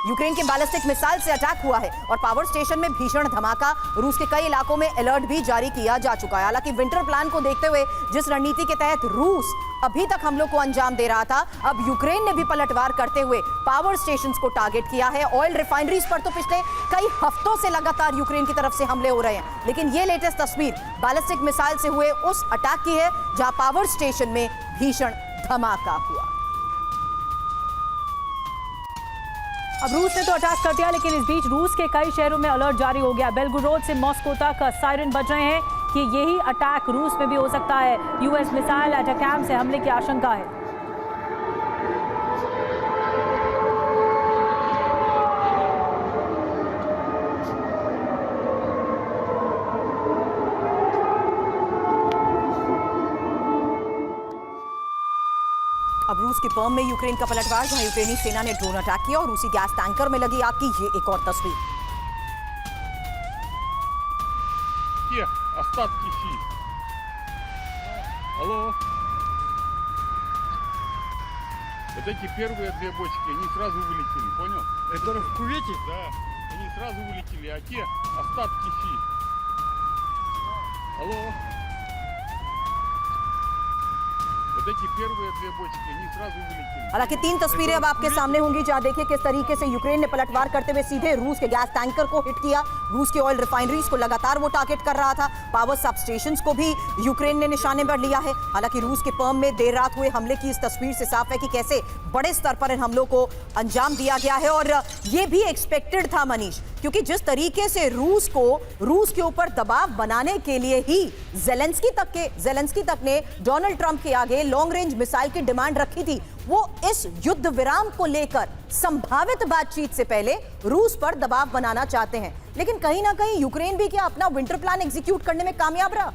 Ukraine के ballistic missile से attack हुआ है और पावर स्टेशन में भीषण धमाका। रूस के कई इलाकों में अलर्ट भी जारी किया जा चुका है। हालांकि विंटर प्लान को देखते हुए जिस रणनीति के तहत रूस अभी तक हमलों को अंजाम दे रहा था, अब यूक्रेन ने भी पलटवार करते हुए पावर स्टेशंस को टारगेट किया है। ऑयल रिफाइनरीज पर तो पिछले कई हफ्तों से लगातार यूक्रेन की तरफ से हमले हो रहे हैं, लेकिन ये लेटेस्ट तस्वीर बैलिस्टिक मिसाइल से हुए उस अटैक की है जहां पावर स्टेशन में भीषण धमाका हुआ। अब रूस ने तो अटैक कर दिया, लेकिन इस बीच रूस के कई शहरों में अलर्ट जारी हो गया। बेलगोरोद से मॉस्को तक सायरन बज रहे हैं कि यही अटैक रूस में भी हो सकता है। यूएस मिसाइल अटैक से हमले की आशंका है। अब रूस के पर्म में यूक्रेन का पलटवार, जहां यूक्रेनी सेना ने ड्रोन अटैक किया और रूसी गैस टैंकर में लगी आग की ये एक और तस्वीर। Остатки фи. Алло. Вот эти первые две бочки, они сразу вылетели, понял? Это в кювете? Да, они сразу вылетели, а те остатки фи. Алло. Вот эти первые две бочки, они сразу вылетели. हालांकि तीन तस्वीरें अब आपके सामने होंगी जहां देखिए किस तरीके से यूक्रेन ने पलटवार करते हुए सीधे रूस के गैस टैंकर को हिट किया। रूस के ऑयल रिफाइनरीज को लगातार वो टारगेट कर रहा था। पावर सब स्टेशंस को भी यूक्रेन ने निशाने पर लिया है। हालांकि रूस के पर्म में देर रात हुए हमले की इस तस्वीर से साफ है कि कैसे बड़े स्तर पर इन हमलों को अंजाम दिया गया है। और ये भी एक्सपेक्टेड था मनीष, क्योंकि जिस तरीके से रूस के ऊपर दबाव बनाने के लिए ही जेलेंस्की तक ने डोनाल्ड ट्रंप के आगे लॉन्ग रेंज मिसाइल की डिमांड रखी थी। वो इस युद्ध विराम को लेकर संभावित बातचीत से पहले रूस पर दबाव बनाना चाहते हैं, लेकिन कहीं ना कहीं यूक्रेन भी क्या अपना विंटर प्लान एग्जीक्यूट करने में कामयाब रहा?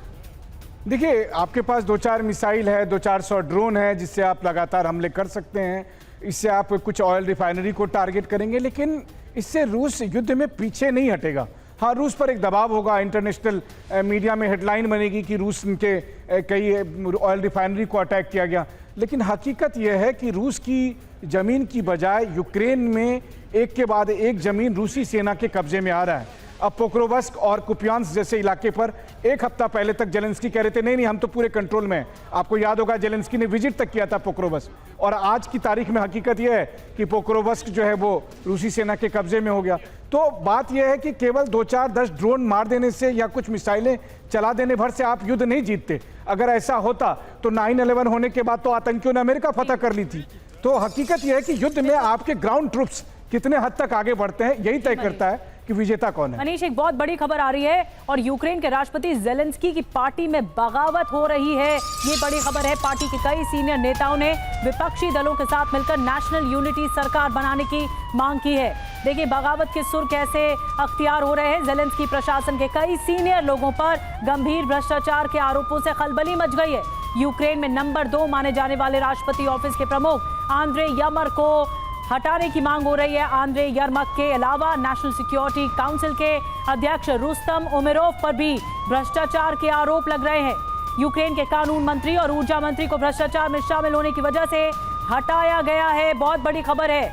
देखिए, आपके पास 2-4 मिसाइल है, 200-400 ड्रोन है जिससे आप लगातार हमले कर सकते हैं। इससे आप कुछ ऑयल रिफाइनरी को टारगेट करेंगे, लेकिन इससे रूस युद्ध में पीछे नहीं हटेगा। हाँ, रूस पर एक दबाव होगा। इंटरनेशनल मीडिया में हेडलाइन बनेगी कि रूस के कई ऑयल रिफाइनरी को अटैक किया गया, लेकिन हकीकत यह है कि रूस की ज़मीन की बजाय यूक्रेन में एक के बाद एक ज़मीन रूसी सेना के कब्जे में आ रहा है। अब पोक्रोवस्क और कुपियांस्क जैसे इलाके पर एक हफ्ता पहले तक जेलेंस्की कह रहे थे नहीं हम तो पूरे कंट्रोल में हैं। आपको याद होगा जेलेंस्की ने विजिट तक किया था पोक्रोवस्क, और आज की तारीख में हकीकत यह है कि पोक्रोवस्क जो है वो रूसी सेना के कब्जे में हो गया। तो बात यह है कि केवल 2-4-10 ड्रोन मार देने से या कुछ मिसाइलें चला देने भर से आप युद्ध नहीं जीतते। अगर ऐसा होता तो 9/11 होने के बाद तो आतंकियों ने अमेरिका फतह कर ली थी। तो हकीकत यह है कि युद्ध में आपके ग्राउंड ट्रूप्स कितने हद तक आगे बढ़ते हैं यही तय करता है कि विजेता कौन है। मनीष, एक बहुत बड़ी खबर आ रही है और यूक्रेन के राष्ट्रपति जेलेंस्की की पार्टी में बगावत हो रही है। ये बड़ी खबर है। पार्टी के कई सीनियर नेताओं ने विपक्षी दलों के साथ मिलकर नेशनल यूनिटी सरकार बनाने की मांग की है। देखिए बगावत के सुर कैसे अख्तियार हो रहे हैं। जेलेंस्की प्रशासन के कई सीनियर लोगों पर गंभीर भ्रष्टाचार के आरोपों से खलबली मच गई है। यूक्रेन में नंबर 2 माने जाने वाले राष्ट्रपति ऑफिस के प्रमुख आंद्रे यर्मक को हटाने की मांग हो रही है। आंद्रे यर्मक के अलावा नेशनल सिक्योरिटी काउंसिल के अध्यक्ष रुस्तम उमेरोव पर भी भ्रष्टाचार के आरोप लग रहे हैं। यूक्रेन के कानून मंत्री और ऊर्जा मंत्री को भ्रष्टाचार में शामिल होने की वजह से हटाया गया है। बहुत बड़ी खबर है।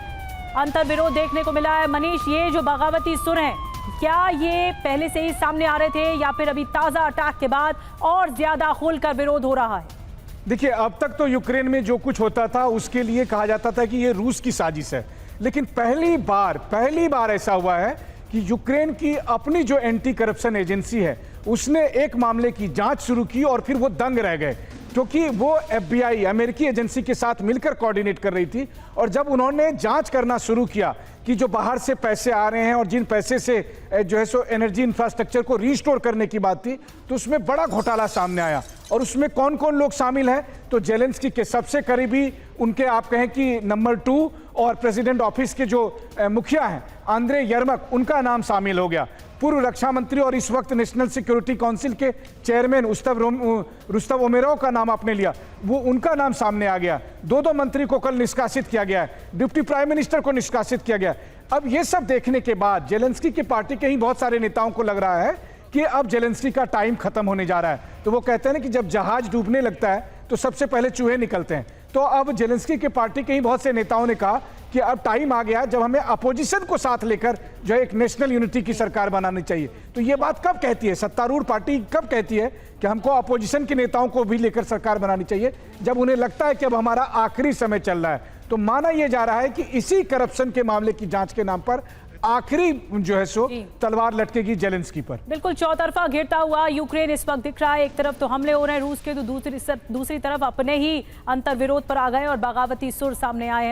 अंतर्विरोध देखने को मिला है। मनीष, ये जो बगावती सुर हैं, क्या ये पहले से ही सामने आ रहे थे या फिर अभी ताज़ा अटैक के बाद और ज्यादा खुलकर विरोध हो रहा है? देखिए, अब तक तो यूक्रेन में जो कुछ होता था उसके लिए कहा जाता था कि ये रूस की साजिश है, लेकिन पहली बार ऐसा हुआ है कि यूक्रेन की अपनी जो एंटी करप्शन एजेंसी है उसने एक मामले की जांच शुरू की और फिर वो दंग रह गए, क्योंकि वो FBI अमेरिकी एजेंसी के साथ मिलकर कोऑर्डिनेट कर रही थी। और जब उन्होंने जांच करना शुरू किया कि जो बाहर से पैसे आ रहे हैं और जिन पैसे से जो है सो एनर्जी इंफ्रास्ट्रक्चर को रीस्टोर करने की बात थी, तो उसमें बड़ा घोटाला सामने आया। और उसमें कौन कौन लोग शामिल हैं, तो जेलेंस्की के सबसे करीबी, उनके आप कहें कि नंबर 2 और प्रेसिडेंट ऑफिस के जो मुखिया हैं आंद्रे यर्मक, उनका नाम शामिल हो गया। पूर्व रक्षा मंत्री और इस वक्त नेशनल सिक्योरिटी काउंसिल के चेयरमैन रुस्तम उमेरोव का नाम आपने लिया, वो उनका नाम सामने आ गया। 2 मंत्री को कल निष्कासित किया गया है, डिप्टी प्राइम मिनिस्टर को निष्कासित किया गया। अब ये सब देखने के बाद जेलेंस्की की पार्टी के ही बहुत सारे नेताओं को लग रहा है कि अब जेलेंस्की का टाइम खत्म होने जा रहा है। तो वो कहते हैं ना कि जब जहाज डूबने लगता है तो सबसे पहले चूहे निकलते हैं। तो अब जेलेंस्की की पार्टी के ही बहुत से नेताओं ने कहा कि अब टाइम आ गया जब हमें अपोजिशन को साथ लेकर जो है एक नेशनल यूनिटी की सरकार बनानी चाहिए। तो ये बात कब कहती है सत्तारूढ़ पार्टी, कब कहती है कि हमको अपोजिशन के नेताओं को भी लेकर सरकार बनानी चाहिए? जब उन्हें लगता है कि अब हमारा आखिरी समय चल रहा है। तो माना यह जा रहा है कि इसी करप्शन के मामले की जांच के नाम पर आखिरी जो है सो तलवार लटकेगी जेलेंस्की पर। बिल्कुल चौतरफा घिरता हुआ यूक्रेन इस वक्त दिख रहा है। एक तरफ तो हमले हो रहे हैं रूस के, तो दूसरी तरफ अपने ही अंतर्विरोध पर आ गए और बगावती सुर सामने आए हैं।